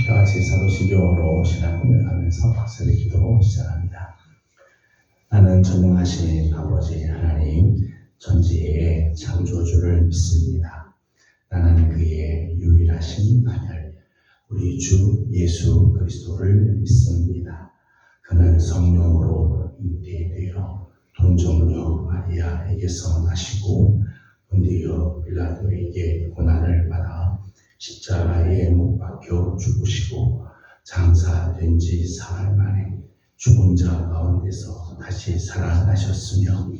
다 같이 사도신경으로 신앙 고백하면서 박사의 기도 시작합니다. 나는 전능하신 아버지 하나님 전지의 창조주를 믿습니다. 나는 그의 유일하신 아들 우리 주 예수 그리스도를 믿습니다. 그는 성령으로 잉태되어 동정녀 마리아에게서 나시고 본디오 빌라도에게 고난을 받아 십자가에 못 박혀 죽으시고 장사된 지 사흘 만에 죽은 자 가운데서 다시 살아나셨으며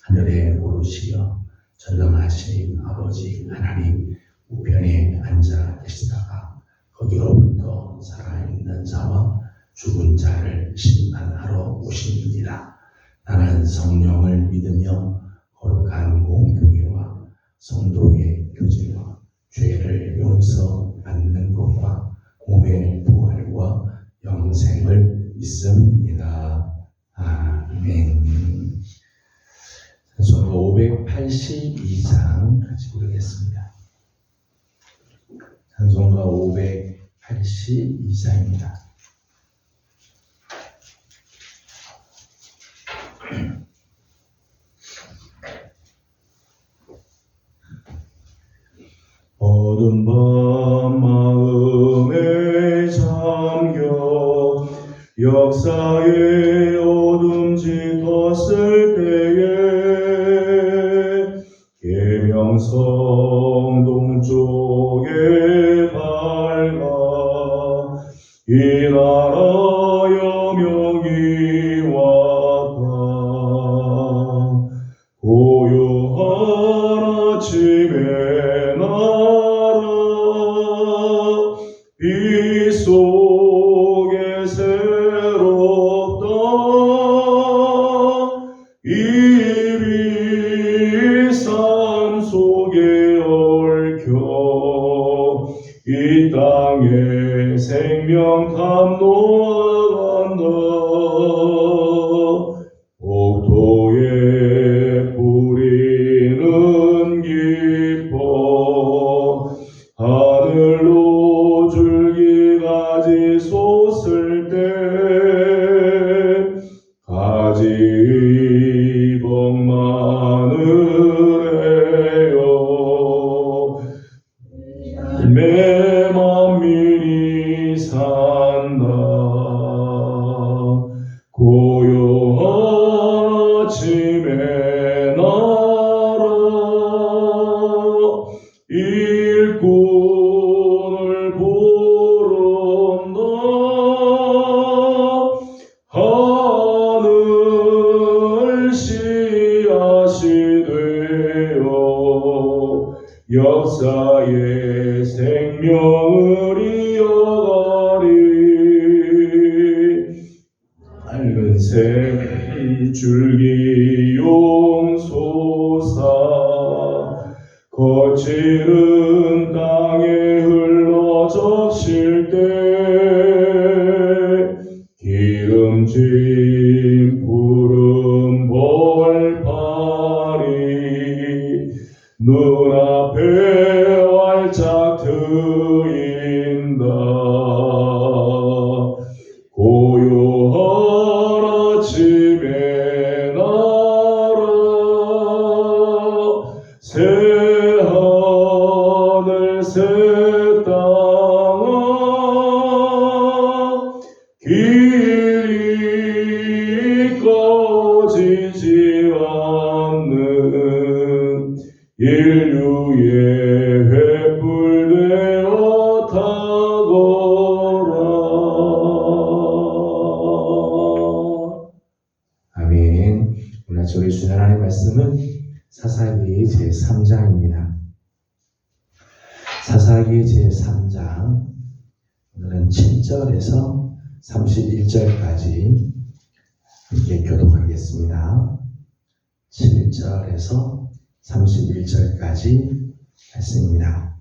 하늘에 오르시어 전능하신 아버지 하나님 우편에 앉아 계시다가 거기로부터 살아있는 자와 죽은 자를 심판하러 오십니다. 나는 성령을 믿으며 거룩한 공교회와 성도의 교제와 죄를 용서받는 것과 몸의 부활과 영생을 믿습니다. 아멘. 찬송가 582장 같이 부르겠습니다. 찬송가 582장입니다. 어두운 밤 마음에 잠겨 역사의 어둠 짙었을 때에 계명성 동쪽에 밝아 이 나라 여명이 왔다. 고요한 아침에 빛 속에 새롭다. 이 빛 삶 속에 얽혀 이 땅에 생명 탐로한다. 옥토에 뿌리는 기뻐 하늘로 줄기가지 솟을 때 가지 복 마늘에요 열매 만민이 산다. 고요한 아침에 나라 일꾼을 부른다. 하늘 씨앗이 되어 역사의 생명을 이어가리. 붉은색 줄기 용솟아 거칠은 땅에 흘러 적실 때 기름진 푸른 벌판이 눈앞에 활짝 트인다. 고요한 아침에 나라 새하늘 새땅아 길이 꺼지지 않는 인류의 횃불되어 타거라. 아멘. 오늘 저희 주신 하나님의 말씀은 사사기 제3장입니다. 사사기 제3장 오늘은 7절에서 31절까지 함께 교독하겠습니다. 7절에서 31절까지 말씀입니다.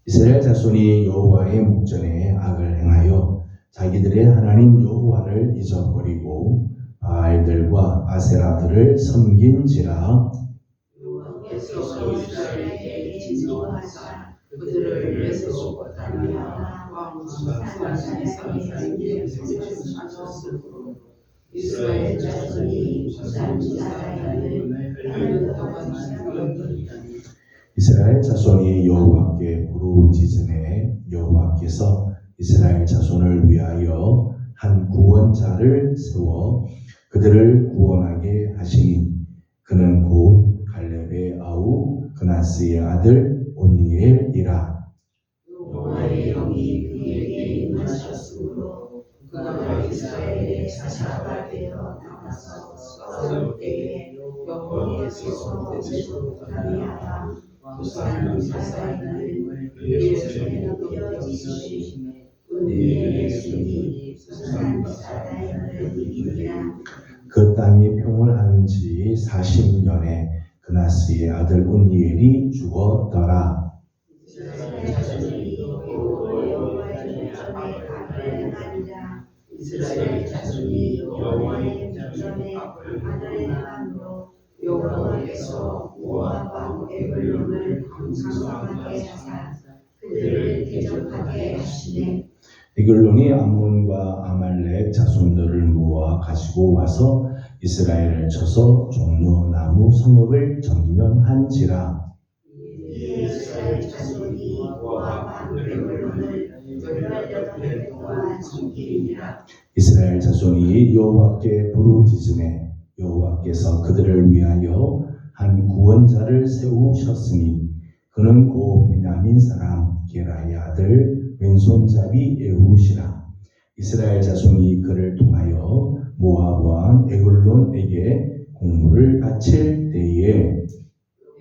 이스라엘 자손이 여호와의 목전에 악을 행하여 자기들의 하나님 여호와를 잊어버리고 바알들과 아세라들을 섬긴지라. 그들을 내세웠다며 왕산산산에 마쳤으므로 이스라엘 자손이 부산지사단을 이스라엘 자손이 여호와께 부르짖음에 여호와께서 이스라엘 자손을 위하여 한 구원자를 세워 그들을 구원하게 하시니 그는 곧 갈렙의 아우 그나스의 아들 온니엘이라. 여호와의 영이 그에게 임하셨으므로 그가 이스라엘의 사사가 되어 나가서 싸울 때에 여호와께서 대속하게 하라. 부산지사단을 그의 손에 넘겨지시니 온니엘의 손이 부산지사단을 이기니라. 그 땅이 평을한 지 40년에 그나스의 아들 온니엘이 죽었더라. 이스라엘 자손이 여호와의 전에 악을 행하니라. 이스라엘 자손이 여호와의 전에 악을 행함으로 여호와께서 모압 왕 에글론을 강성하게 하사 그들을 대적하게 하시네. 에글론이 암몬과 아말렉 자손들을 모아 가지고 와서 이스라엘을 쳐서 종려나무 성읍을 점령한지라. 이에 이스라엘 자손이 모압 왕 에글론을 18해 동안 섬기니라. 이스라엘 자손이 여호와께 부르짖음에 여호와께서 그들을 위하여 한 구원자를 세우셨으니 그는 곧 베냐민 사람 게라의 아들 왼손잡이 에훗이라. 이스라엘 자손이 그를 통하여 모압 왕 에글론에게 공물을 바칠 때에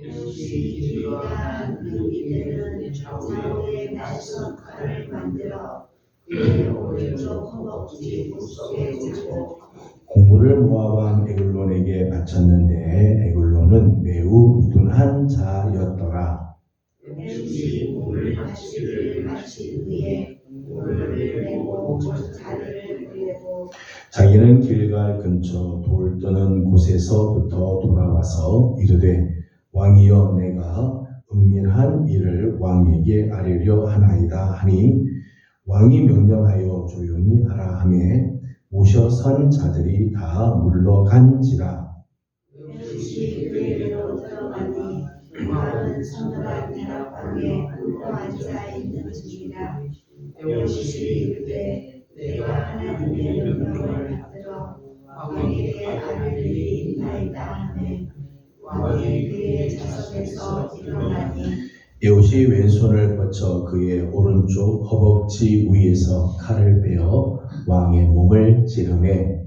에훗이 유리한 그 이들은 좌우에 날선 칼을 만들어 그의 오른쪽 허벅지 속에 두고 공물을 모압 왕 에글론에게 바쳤는데 에글론은 매우 미둔한 자였더라. 에훗이 물을 바치기를 마친 후에 물을 내고 자리를 내고 자기는 길갈 근처 돌 떠는 곳에서부터 돌아와서 이르되 왕이여 내가 은밀한 일을 왕에게 아뢰려 하나이다 하니 왕이 명령하여 조용히 하라 하매 모셔 선 자들이 다 물러간지라. 에훗이 그에게로 들어가니 왕은 서늘한 다락방에 앉아 앉아 있는 중이라. 에훗이 이르되 내가 하나님의 명령을 받들어 왕에게 아뢰 일이 있나이다 하매 왕이 그의 자석에서 일어나니 에훗이 왼손을 뻗쳐 그의 오른쪽 허벅지 위에서 칼을 베어 왕의 몸을 찌르매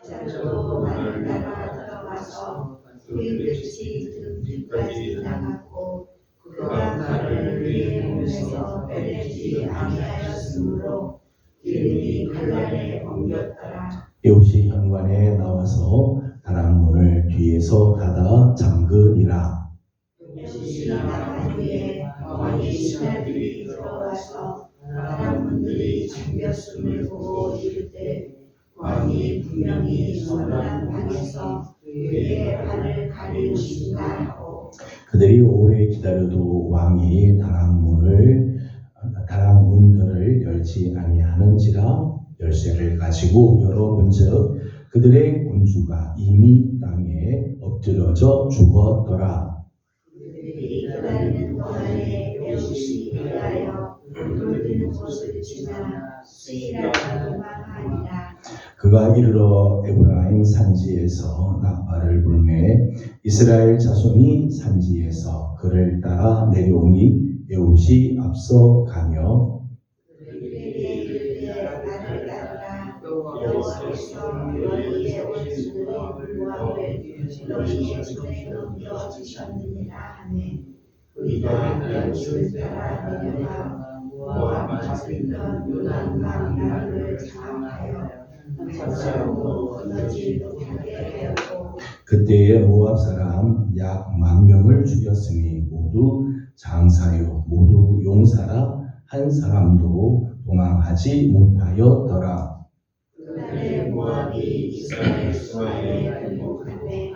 칼자루로 많은 나가 들어가서 그의 끝이 등 뒤까지 나갔고 그가 칼을 그의 몸에서 빼내지 아니하였으므로 이름이 칼날에 옮겼더라. 에훗이 현관에 나와서 다락문을 뒤에서 닫아 잠그니라. 에훗이 나간 후에 왕의 신하들이 들어와서 다락문들이 잠겼음을 보고 이르되 왕이 분명히 서늘한 방에서 그의 발을 가리우신다 하고 그들이 오래 기다려도 왕이 다락문들을 열지 아니하는지라 열쇠를 가지고 열어본즉 그들의 군주가 이미 땅에 엎드려져 죽었더라. 그들이 기다리는 동안에 에훗이 일하여 돌드는 곳을 지나 스이라가 도망하니라. 그가 이르러 에브라임 산지에서 나팔을 불매 이스라엘 자손이 산지에서 그를 따라 내려오니 에훗이 앞서 가며 그들에게 이르되 나를 따르라. 여호와께서 너희의 원수들의 모압을 너희의 손에 넘겨주셨느니라 하매 우리가 연수를 따라 내려가 모압 맞은편 요단강 나루를 장악하여 한사람도 건너지 못하게 하였고 그때에 모압 사람 약 10,000명을 죽였으니 모두 장사요 모두 용사라 한 사람도 도망하지 못하였더라. 그날에 모압이 이스라엘 수하에 굴복하매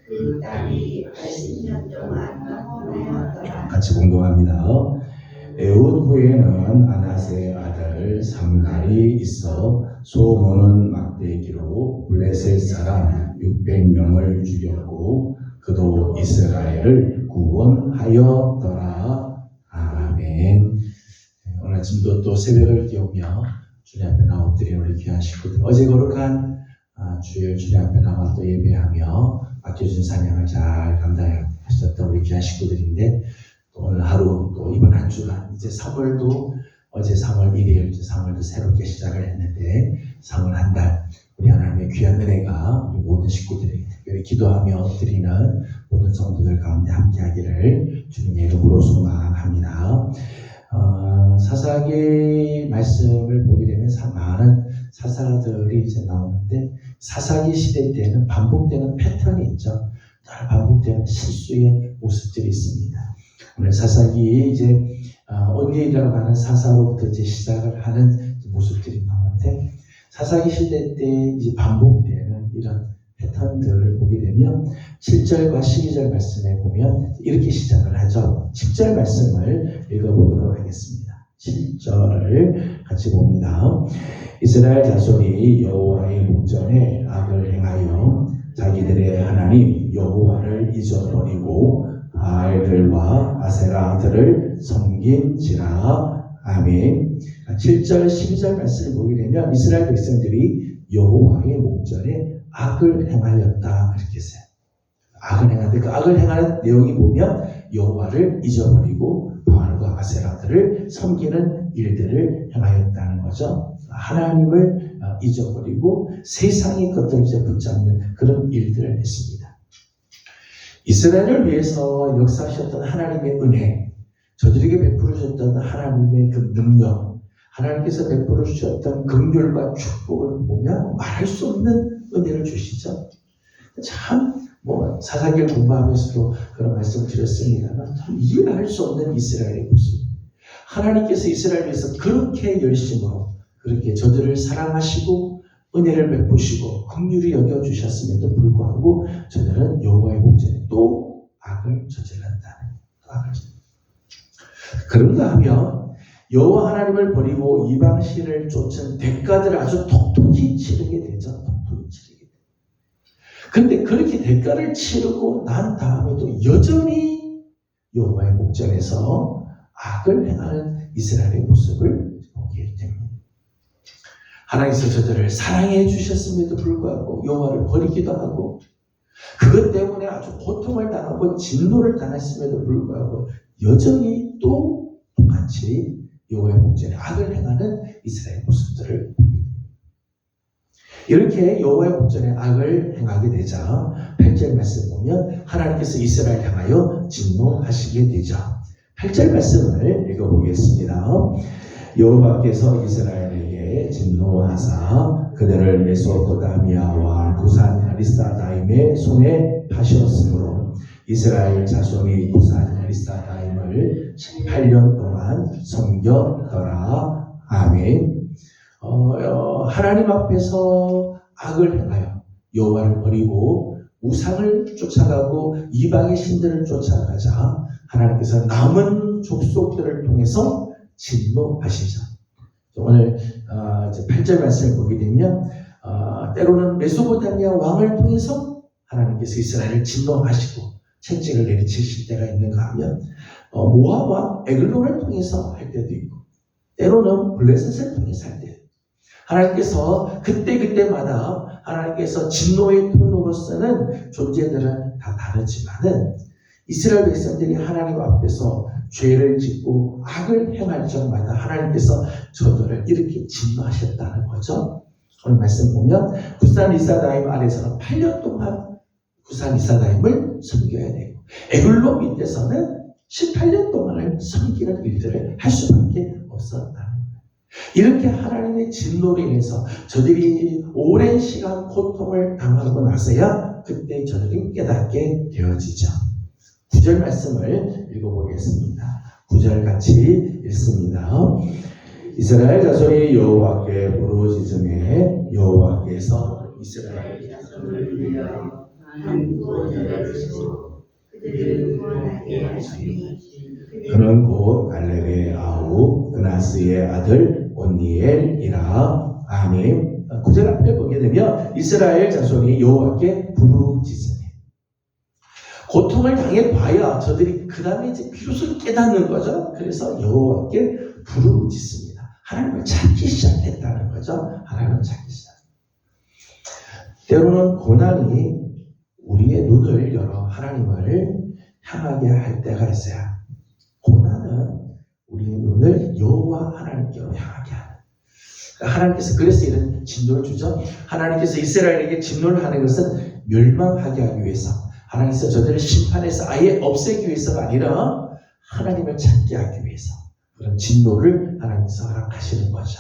그 땅이 80년 동안 평온하였더라. 같이 공동합니다. 에훗 후에는 아나스의 아들 삼갈이 있어 소문은 막대기로 블레셋 사람 600명을 죽였고 그도 이스라엘을 구원하였더라. 아멘. 오늘 아침도 또 새벽을 깨우며 주님 앞에 나오드린 우리 귀한 식구들, 어제 거룩한 주일 주님 앞에 나와 또 예배하며 맡겨준 사명을 잘 감당하셨던 우리 귀한 식구들인데, 또 오늘 하루 또 이번 한 주간 이제 3월도 어제 3월 1일 이제 3월도 새롭게 시작을 했는데 3월 한 달 우리 하나님의 귀한 은혜가 우리 모든 식구들에게 특별히 기도하며 드리는 모든 성도들 가운데 함께하기를 주님의 이름으로 소망합니다. 사사기 말씀을 보게 되면 많은 사사들이 이제 나오는데, 사사기 시대 때는 반복되는 패턴이 있죠. 늘 반복되는 실수의 모습들이 있습니다. 오늘 사사기 이제 온니라고 하는 사사로부터 이제 시작을 하는 모습들이 나오는데, 사사기 시대 때 이제 반복되는 이런 패턴들을 보게 되면 7절과 12절 말씀에 보면 이렇게 시작을 하죠. 10절 말씀을 읽어보도록 하겠습니다. 7절을 같이 봅니다. 이스라엘 자손이 여호와의 목전에 악을 행하여 자기들의 하나님 여호와를 잊어버리고 바알들과 아세라들을 섬긴지라. 아멘. 7절 12절 말씀을 보게 되면 이스라엘 백성들이 여호와의 목전에 악을 행하였다 그렇게 했어요. 악을 행하는데 그 악을 행하는 내용이 보면 여호와를 잊어버리고 바알과 아세라들을 섬기는 일들을 행하였다는 거죠. 하나님을 잊어버리고 세상의 것들을 이제 붙잡는 그런 일들을 했습니다. 이스라엘을 위해서 역사하셨던 하나님의 은혜, 저들에게 베풀으셨던 하나님의 그 능력, 하나님께서 베풀어 주셨던 긍휼과 축복을 보면 말할 수 없는 은혜를 주시죠. 참 사사기를 공부하면서도 그런 말씀을 드렸습니다만 참 이해할 수 없는 이스라엘의 모습. 하나님께서 이스라엘을 위해서 그렇게 열심으로 그렇게 저들을 사랑하시고 은혜를 베푸시고 긍휼히 여겨주셨음에도 불구하고 저들은 여호와의 목전에 또 악을 저질렀다는 악을. 그런가 하면 여호와 하나님을 버리고 이방 신을 쫓은 대가들을 아주 톡톡히 치르게 되죠. 톡톡히 치르게 돼요. 그런데 그렇게 대가를 치르고 난 다음에도 여전히 여호와의 목전에서 악을 행하는 이스라엘의 모습을 보게 됩니다. 하나님께서 저들을 사랑해 주셨음에도 불구하고 여호와를 버리기도 하고, 그것 때문에 아주 고통을 당하고 진노를 당했음에도 불구하고 여전히 또 똑같이 여호와의 목전에 악을 행하는 이스라엘 모습들을 보게 됩니다. 이렇게 여호와의 목전에 악을 행하게 되자 8절 말씀 보면 하나님께서 이스라엘 향하여 진노하시게 되죠. 8절 말씀을 읽어보겠습니다. 여호와께서 이스라엘에게 진노하사 그들을 메소포타미아 왕 구산 아리사다임의 손에 파셨으므로 이스라엘 자손이 구산 아리사다임을 18년 동안 섬겼더라. 아멘. 하나님 앞에서 악을 행하여 여호와를 버리고 우상을 쫓아가고 이방의 신들을 쫓아가자 하나님께서 남은 족속들을 통해서 진노하시죠. 오늘 8절 말씀을 보게 되면 때로는 메소포타미아 왕을 통해서 하나님께서 이스라엘을 진노하시고 채찍을 내리치실 때가 있는가 하면 모압 왕 에글론을 통해서 할 때도 있고, 때로는 블레셋을 통해서 할 때도 있고, 하나님께서 그때마다 하나님께서 진노의 통로로 쓰는 존재들은 다 다르지만은 이스라엘 백성들이 하나님 앞에서 죄를 짓고 악을 행할 적마다 하나님께서 저들을 이렇게 진노하셨다는 거죠. 오늘 말씀 보면 구산 리사다임 아래서는 8년 동안 구산 리사다임을 섬겨야 되고, 에글론 밑에서는 18년 동안을 섬기는 일들을 할 수밖에 없었다는 거예요. 이렇게 하나님의 진노로 인해서 저들이 오랜 시간 고통을 당하고 나서야 그때 저들이 깨닫게 되어지죠. 9절 말씀을 읽어보겠습니다. 9절 같이 읽습니다. 이스라엘 자손이 여호와께 부르짖음에 여호와께서 이스라엘 자손을 위하여 한 구원자를 주시고 그들을 구원하게 하시니 그는 곧 갈렙의 아우 그나스의 아들 온니엘이라. 아멘. 9절 앞에 보게 되면 이스라엘 자손이 여호와께 부르짖으니, 고통을 당해봐야 저들이 그 다음에 이제 비로소 깨닫는 거죠. 그래서 여호와께 부르짖습니다. 하나님을 찾기 시작했다는 거죠. 하나님을 찾기 시작. 때로는 고난이 우리의 눈을 열어 하나님을 향하게 할 때가 있어요. 고난은 우리의 눈을 여호와 하나님께로 향하게 하는. 하나님께서 그래서 이런 진노를 주죠. 하나님께서 이스라엘에게 진노를 하는 것은 멸망하게 하기 위해서, 하나님께서 저들을 심판해서 아예 없애기 위해서가 아니라 하나님을 찾게 하기 위해서 그런 진노를 하나님께서 허락하시는 거죠.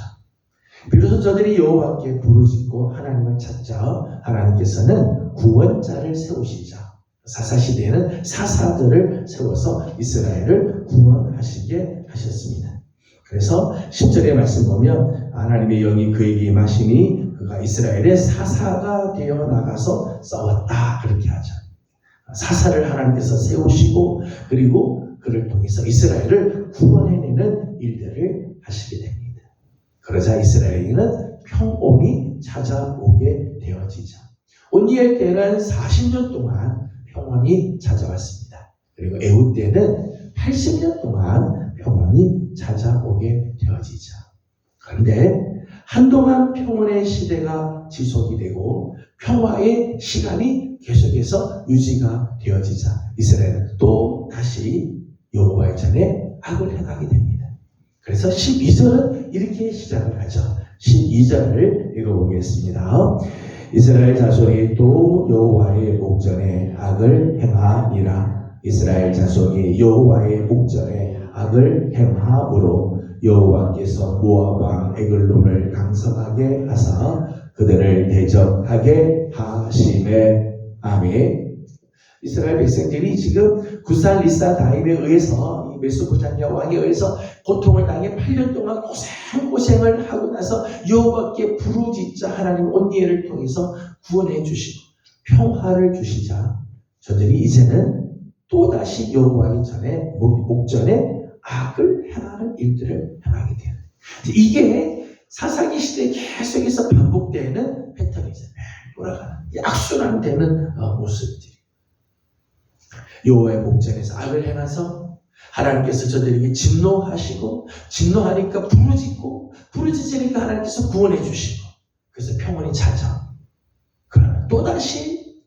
비로소 저들이 여호와께 부르짖고 하나님을 찾자 하나님께서는 구원자를 세우시자. 사사시대에는 사사들을 세워서 이스라엘을 구원하시게 하셨습니다. 그래서 10절의 말씀 보면 하나님의 영이 그에게 임하시니 그가 이스라엘의 사사가 되어 나가서 싸웠다, 그렇게 하죠. 사사를 하나님께서 세우시고 그리고 그를 통해서 이스라엘을 구원해내는 일들을 하시게 됩니다. 그러자 이스라엘에게는 평온이 찾아오게 되어지죠. 온니엘 때는 40년 동안 평온이 찾아왔습니다. 그리고 에훗 때는 80년 동안 평온이 찾아오게 되어지죠. 그런데 한동안 평온의 시대가 지속이 되고 평화의 시간이 계속해서 유지가 되어지자 이스라엘은 또 다시 여호와의 전에 악을 행하게 됩니다. 그래서 12절은 이렇게 시작을 하죠. 12절을 읽어보겠습니다. 이스라엘 자손이 또 여호와의 목전에 악을 행하니라. 이스라엘 자손이 여호와의 목전에 악을 행함으로 여호와께서 모압 왕 에글론을 강성하게 하사 그들을 대적하게 하시네. 아멘. 이스라엘 백성들이 지금 구살 리사 다임에 의해서, 이 메소포타미아 왕에 의해서 고통을 당해 8년 동안 고생을 하고 나서 여호와께 부르짖자 하나님 온니엘을 통해서 구원해 주시고 평화를 주시자 저들이 이제는 또다시 여호와의 전에 목전에 악을 행하는 일들을 행하게 돼요. 이게 사사기 시대에 계속해서 반복되는 패턴이죠. 돌아가는 악순환되는 모습들이. 여호와의 목전에서 악을 행해서 하나님께서 저들에게 진노하시고, 진노하니까 부르짖으니까 하나님께서 구원해 주시고, 그래서 평온이 찾아. 그러면 또다시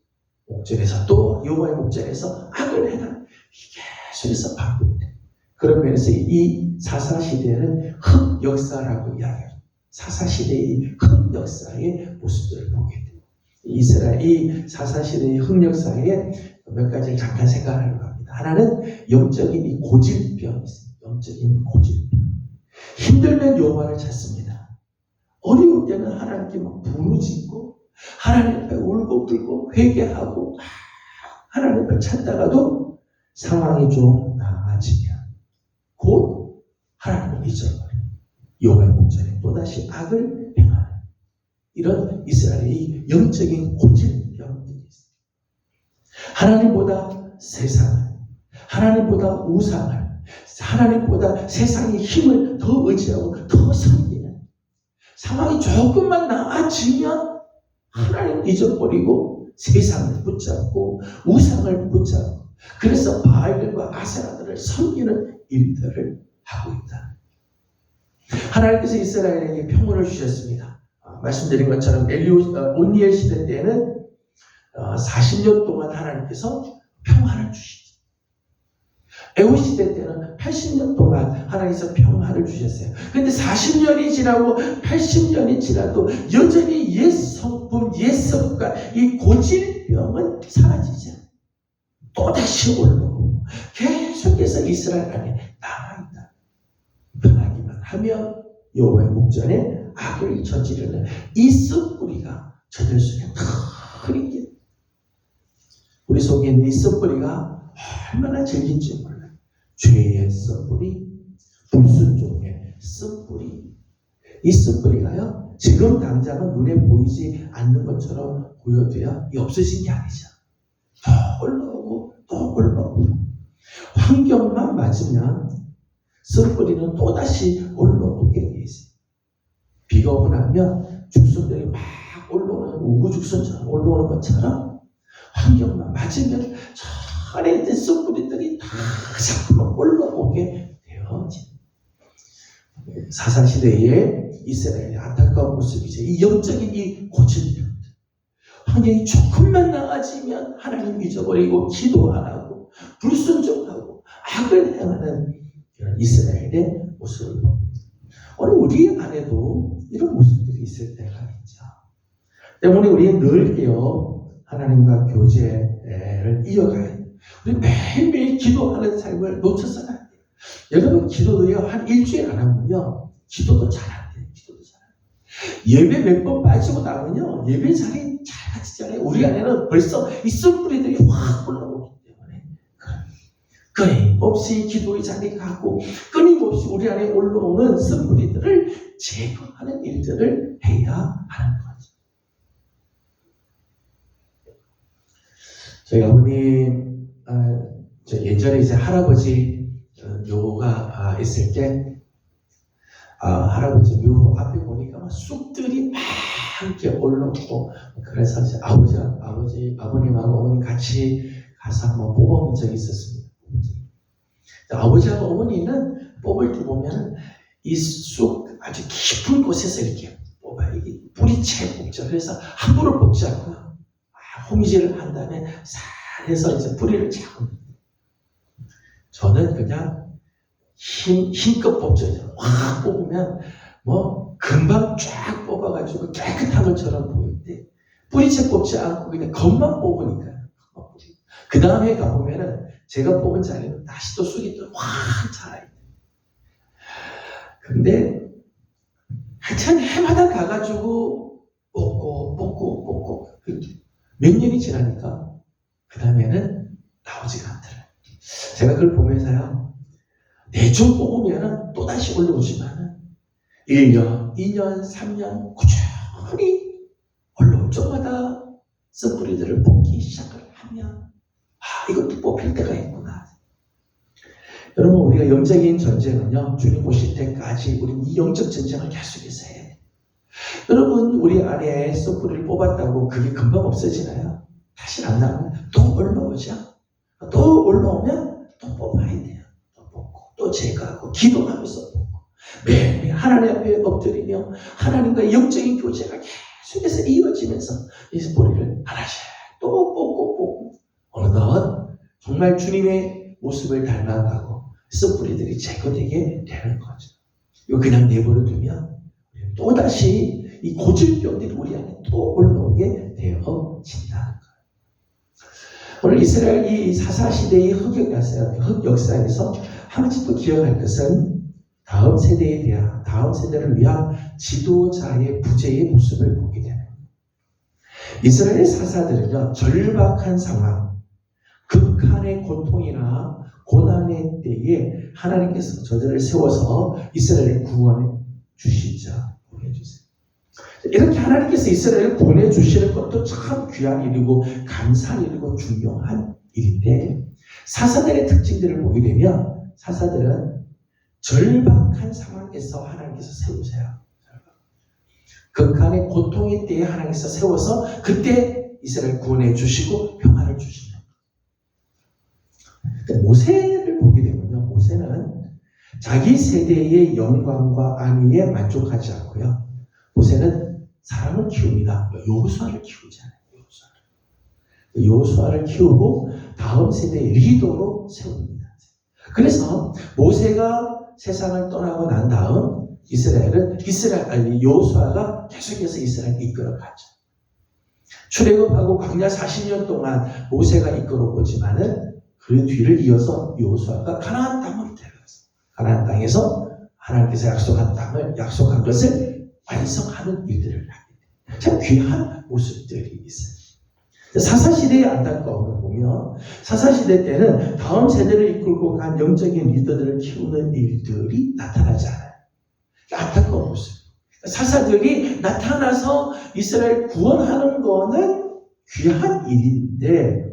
목전에서 또 여호와의 목전에서 악을 행하는, 이게 계속해서 반복돼. 그런 면에서 이 사사시대는 흑역사라고 이야기해요. 사사시대의 흑역사의 모습들을 보게 돼요. 이스라엘, 이 사사시대의 흑역사에 몇 가지를 잠깐 생각하려고 합니다. 하나는 영적인 이 고질병이 있어요. 영적인 고질병. 힘들면 여호와를 찾습니다. 어려울 때는 하나님께 막 부르짖고 하나님 앞에 울고 불고 회개하고 하나님을 찾다가도 상황이 좀 나아지면 곧 하나님을 잊어버려요. 여호와의 목전에 또다시 악을 행하는 이런 이스라엘의 영적인 고질병들이 있어요. 하나님보다 세상을, 하나님보다 우상을, 하나님보다 세상의 힘을 더 의지하고 더 섬기는, 상황이 조금만 나아지면 하나님 잊어버리고 세상을 붙잡고 우상을 붙잡고, 그래서 바알들과 아세라들을 섬기는 일들을 하고 있다. 하나님께서 이스라엘에게 평온을 주셨습니다. 말씀드린 것처럼 온니엘 시대 때는 40년 동안 하나님께서 평화를 주시죠. 에훗 시대 때는 80년 동안 하나님께서 평화를 주셨어요. 그런데 40년이 지나고 80년이 지나도 여전히 옛 성품, 옛 습관, 이 고질병은 사라지지 않아요. 또다시 올라오고 계속해서 이스라엘 안에 남아있다. 변하기만 하면 여호와의 목전에 악을 저지르는 이 쓴뿌리가 저들 속에 크게 게 우리 속에 있는 이 쓴뿌리가 얼마나 질긴지 몰라요. 죄의 쓴뿌리, 불순종의 쓴뿌리. 이 쓴뿌리가요, 지금 당장은 눈에 보이지 않는 것처럼 보여도요, 이 없어진 게 아니죠. 더 올라오고 또 올라오고 환경만 맞으면 쓴뿌리는 또다시 올라오게 돼 있어요. 비가 오고 나면 죽순들이 막 올라오는 우후죽순처럼 올라오는 것처럼 환경만 맞으면 저 안에 있는 쓴뿌리들이 다 자꾸만 올라오게 되어집니다. 사사시대에 이스라엘의 안타까운 모습이죠. 이 영적인 이 고친 병들. 환경이 조금만 나아지면 하나님 잊어버리고 기도 안 하고 불순종하고 악을 행하는 이런 이스라엘의 모습을 봅니다. 오늘 우리 안에도 이런 모습들이 있을 때가 있죠. 때문에 우리는 늘게요 하나님과 교제를 이어가야 돼요. 우리 매일매일 기도하는 삶을 놓쳐서는 안 돼요. 여러분 기도도요 한 일주일 안 하면요 기도도 잘 안 돼요. 기도도 잘 안 돼요. 예배 몇 번 빠지고 나면요 예배 자리 잘 가지잖아요. 우리 안에는 벌써 이 쓴뿌리들이 확 올라오기 때문에 끊임없이 기도의 자리에 가고 끊임없이 우리 안에 올라오는 쓴뿌리들을 제거하는 일들을 해야 하는 거죠. 저희 아버님 저 예전에 이제 할아버지 묘가 있을 때 할아버지 묘 앞에 보니까 막 쑥들이 막 이렇게 올라오고 그래서 이제 아버님하고 어머니 같이 가서 한번 뽑아본 적이 있었습니다. 아버지하고 어머니는 뽑을 때 보면 이 쑥 아주 깊은 곳에서 이렇게 뽑아요. 이게 뿌리채 뽑죠. 그래서 함부로 뽑지 않고요. 호미질을 한 다음에 살 해서 이제 뿌리를 잡습니다. 저는 그냥 힘껏 뽑죠. 확 뽑으면 뭐 금방 쫙 뽑아가지고 깨끗한 것처럼 보이는데 뿌리채 뽑지 않고 그냥 겉만 뽑으니까 그 다음에 가보면은 제가 뽑은 자리는 다시 또 쑥이 또 확 자라요. 근데 하여튼 해마다 가가지고 뽑고 몇 년이 지나니까 그 다음에는 나오지가 않더라고요. 제가 그걸 보면서요 대충 뽑으면은 또다시 올라오지만은 1년, 2년, 3년 꾸준히 올라올 적마다 쓴뿌리들을 뽑기 시작을 하면 이것도 뽑힐 때가 있구나. 여러분 우리가 영적인 전쟁은요 주님 오실 때까지 우리는 이 영적 전쟁을 계속해서 해야 돼요. 여러분 우리 안에 쓴뿌리를 뽑았다고 그게 금방 없어지나요? 다시 안 나오면 또 올라오죠. 또 올라오면 또 뽑아야 돼요. 또 뽑고 또 제거하고 기도하면서 뽑고 매일 하나님 앞에 엎드리며 하나님과 영적인 교제가 계속해서 이어지면서 이 뿌리를 하나씩 또 뽑고 어느덧 정말 주님의 모습을 닮아가고 쓴뿌리들이 제거되게 되는 거죠. 이거 그냥 내버려 두면 또다시 이 고질병들이 우리 안에 또 올라오게 되어진다는 거예요. 오늘 이스라엘 이 사사시대의 흑역사에서 한 가지 또 기억할 것은 다음 세대를 위한 지도자의 부재의 모습을 보게 됩니다. 이스라엘 사사들은요 절박한 상황, 극한의 고통이나 고난의 때에 하나님께서 저들을 세워서 이스라엘을 구원해 주시죠. 구원해 주세요. 이렇게 하나님께서 이스라엘을 구원해 주시는 것도 참 귀한 일이고 감사한 일이고 중요한 일인데 사사들의 특징들을 보게 되면 사사들은 절박한 상황에서 하나님께서 세우세요. 극한의 고통의 때에 하나님께서 세워서 그때 이스라엘 구원해 주시고 평화를 주시는 거예요. 모세를 보게 되면요. 모세는 자기 세대의 영광과 안위에 만족하지 않고요. 모세는 사람을 키웁니다. 여호수아를 키우잖아요. 여호수아를 키우고 다음 세대의 리더로 세웁니다. 그래서 모세가 세상을 떠나고 난 다음 여호수아가 계속해서 이스라엘을 이끌어가죠. 출애굽하고 광야 40년 동안 모세가 이끌어보지만은 그 뒤를 이어서 여호수아가 가나안 땅으로 데려가서 가나안 땅에서 하나님께서 약속한 것을 완성하는 일들을 하게 돼요. 참 귀한 모습들이 있어요. 사사시대의 안타까움을 보면 사사시대 때는 다음 세대를 이끌고 간 영적인 리더들을 키우는 일들이 나타나지 않아요. 안타까운 모습. 사사들이 나타나서 이스라엘 구원하는 거는 귀한 일인데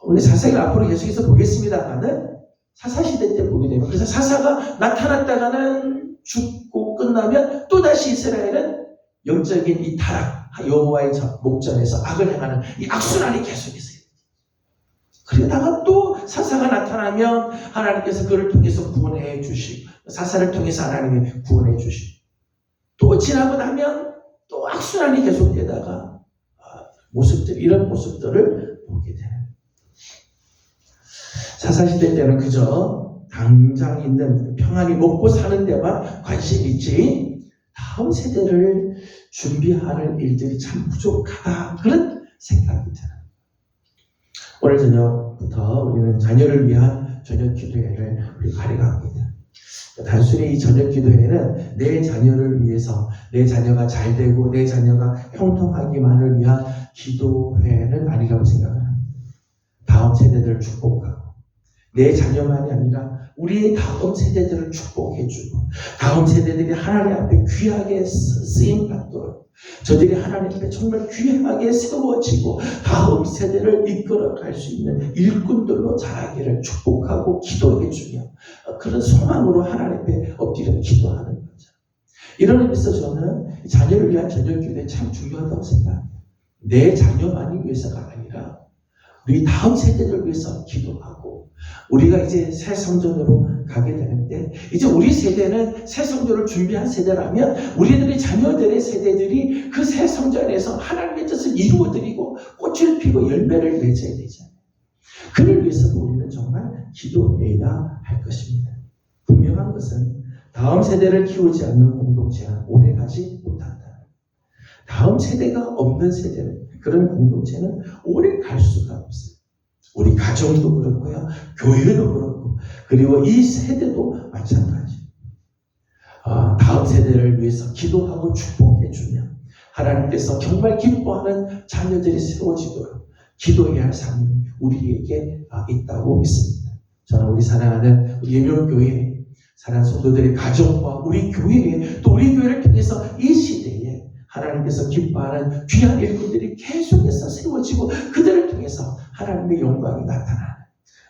우리 자세히 앞으로 계속해서 보겠습니다만은 사사시대 때 보게 되면, 그래서 사사가 나타났다가는 죽고 끝나면 또다시 이스라엘은 영적인 이 타락, 여호와의 목전에서 악을 행하는 이 악순환이 계속해서, 그러다가 또 사사가 나타나면 하나님께서 그를 통해서 구원해 주시고, 사사를 통해서 하나님이 구원해 주시고, 또 지나고 나면 또 악순환이 계속되다가 이런 모습들을 보게 되는. 사사시대 때는 그저 당장 있는 평안히 먹고 사는 데만 관심이 있지, 다음 세대를 준비하는 일들이 참 부족하다, 그런 생각이 드는. 오늘 저녁부터 우리는 자녀를 위한 저녁 기도회를 우리 발행합니다. 단순히 이 저녁 기도회는 내 자녀를 위해서, 내 자녀가 잘 되고 내 자녀가 형통하기만을 위한 기도회는 아니라고 생각합니다. 다음 세대들을 축복하고, 내 자녀만이 아니라 우리의 다음 세대들을 축복해주고, 다음 세대들이 하나님 앞에 귀하게 쓰임받도록, 저들이 하나님 앞에 정말 귀하게 세워지고 다음 세대를 이끌어갈 수 있는 일꾼들로 자라기를 축복하고 기도해주며, 그런 소망으로 하나님 앞에 엎드려 기도하는 거죠. 이런 의미에서 저는 자녀를 위한 저녁 기도에 참 중요하다고 생각합니다. 내 자녀만이 위해서가 아니라 우리 다음 세대를 위해서 기도하고, 우리가 이제 새 성전으로 가게 되는데, 이제 우리 세대는 새 성전을 준비한 세대라면 우리들의 자녀들의 세대들이 그 새 성전에서 하나님의 뜻을 이루어드리고 꽃을 피고 열매를 맺어야 되잖아요. 그를 위해서도 우리는 정말 기도해야 할 것입니다. 분명한 것은 다음 세대를 키우지 않는 공동체는 오래가지 못한다. 다음 세대가 없는 세대는, 그런 공동체는 오래 갈 수가 없어요. 우리 가정도 그렇고요, 교회도 그렇고, 그리고 이 세대도 마찬가지. 다음 세대를 위해서 기도하고 축복해주며 하나님께서 정말 기뻐하는 자녀들이 세워지도록 기도해야 할 삶이 우리에게 있다고 믿습니다. 저는 우리 사랑하는 우리 예명교회 사랑하는 성도들의 가정과 우리 교회에, 또 우리 교회를 통해서 이 시대에 하나님께서 기뻐하는 귀한 일꾼들이 계속해서 세워지고, 그들을 통해서 하나님의 영광이 나타나는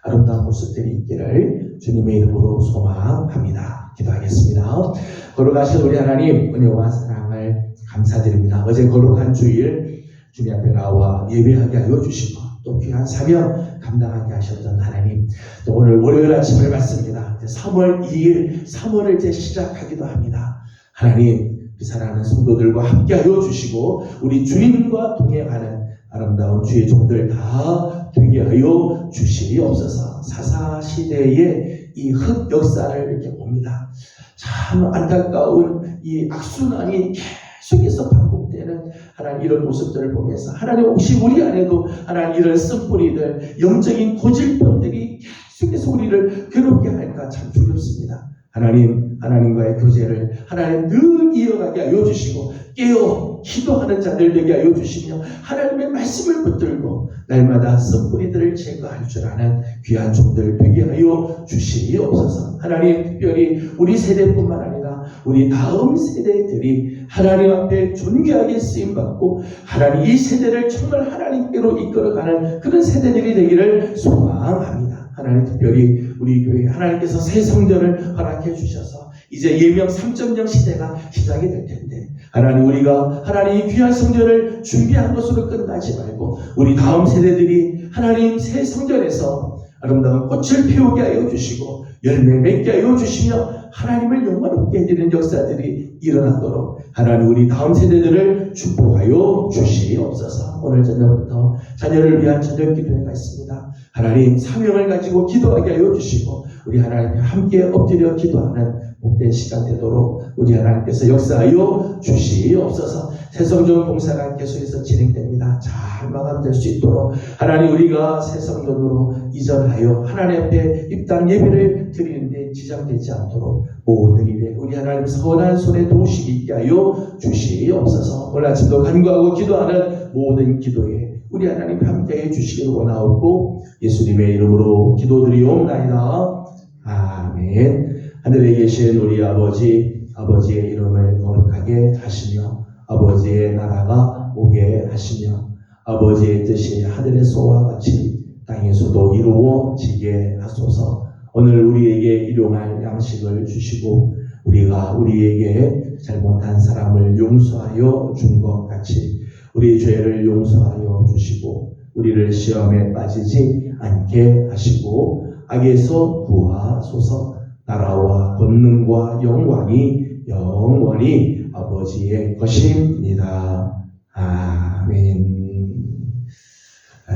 아름다운 모습들이 있기를 주님의 이름으로 소망합니다. 기도하겠습니다. 거룩하신 우리 하나님, 은혜와 사랑을 감사드립니다. 어제 거룩한 주일 주님 앞에 나와 예배하게 하여 주시고, 또 귀한 사명 감당하게 하셨던 하나님, 또 오늘 월요일 아침을 맞습니다. 3월 2일 3월을 이제 시작하기도 합니다. 하나님, 우리 사랑하는 성도들과 함께 하여 주시고, 우리 주님과 동행하는 아름다운 주의 종들 다 되게 하여 주시옵소서. 사사시대의 이 흑 역사를 이렇게 봅니다. 참 안타까운 이 악순환이 계속해서 반복되는 하나님, 이런 모습들을 보면서 하나님, 혹시 우리 안에도 하나님 이런 쓴뿌리들, 영적인 고질병들이 계속해서 우리를 괴롭게 할까 참 두렵습니다. 하나님과의 교제를 하나님 늘 이어가게 하여 주시고, 깨어 기도하는 자들 되게 하여 주시며, 하나님의 말씀을 붙들고 날마다 쓴뿌리들을 제거할 줄 아는 귀한 종들 되게 하여 주시옵소서. 하나님, 특별히 우리 세대뿐만 아니라 우리 다음 세대들이 하나님 앞에 존귀하게 쓰임받고, 하나님 이 세대를 정말 하나님께로 이끌어가는 그런 세대들이 되기를 소망합니다. 하나님, 특별히 우리 교회 하나님께서 새 성전을 허락해 주셔서 이제 예명 3.0 시대가 시작이 될 텐데, 하나님, 우리가 하나님 귀한 성전을 준비한 것으로 끝나지 말고 우리 다음 세대들이 하나님 새 성전에서 아름다운 꽃을 피우게 하여 주시고 열매 맺게 하여 주시며 하나님을 영광롭게 해드리는 역사들이 일어나도록 하나님, 우리 다음 세대들을 축복하여 주시옵소서. 오늘 저녁부터 자녀를 위한 저녁 기도회가 있습니다. 하나님, 사명을 가지고 기도하게 하여 주시고 우리 하나님께 함께 엎드려 기도하는 복된 시간 되도록 우리 하나님께서 역사하여 주시옵소서. 새성전 공사가 계속해서 진행됩니다. 잘 마감될 수 있도록 하나님, 우리가 새성전으로 이전하여 하나님 앞에 입당 예배를 드리는데 지장되지 않도록 모든 일에 우리 하나님 선한 손에 도우시기 있게 하여 주시옵소서. 오늘 아침도 간구하고 기도하는 모든 기도에 우리 하나님 함께해 주시기를 원하옵고 예수님의 이름으로 기도드리옵나이다. 아멘. 하늘에 계신 우리 아버지의 이름을 거룩하게 하시며 아버지의 나라가 오게 하시며 아버지의 뜻이 하늘에서와 같이 땅에서도 이루어지게 하소서. 오늘 우리에게 일용할 양식을 주시고 우리가 우리에게 잘못한 사람을 용서하여 준 것 같이 우리 죄를 용서하여 주시고 우리를 시험에 빠지지 않게 하시고 악에서 구하소서. 나라와 권능과 영광이 영원히 아버지의 것입니다. 아멘.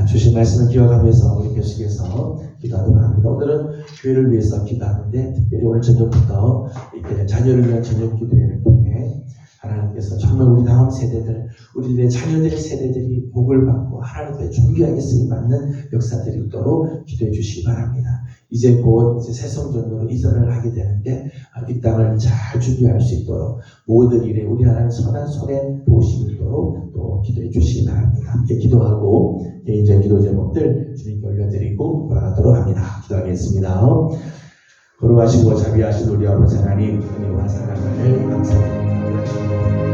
주신 말씀을 기억하면서 우리 계속해서 기도하도록 합니다. 오늘은 교회를 위해서 기도하는데 특별히 오늘 저녁부터 이렇게 자녀를 위한 저녁 기도회를 통해 하나님께서 정말 우리 다음 세대들, 우리들의 자녀들의 세대들이 복을 받고 하나님께 존귀하게 쓰임받는 역사들이 있도록 기도해 주시기 바랍니다. 이제 곧 새 성전으로 이전을 하게 되는데 이 땅을 잘 준비할 수 있도록 모든 일에 우리 하나님 선한 손에 도우심이 있도록 또 기도해 주시기 바랍니다. 함께 기도하고 개인적 기도 제목들 주님께 올려드리고 돌아가도록 합니다. 기도하겠습니다. 거룩하시고 자비하신 우리 아버지 하나님, 은혜와 사랑을 감사드립니다.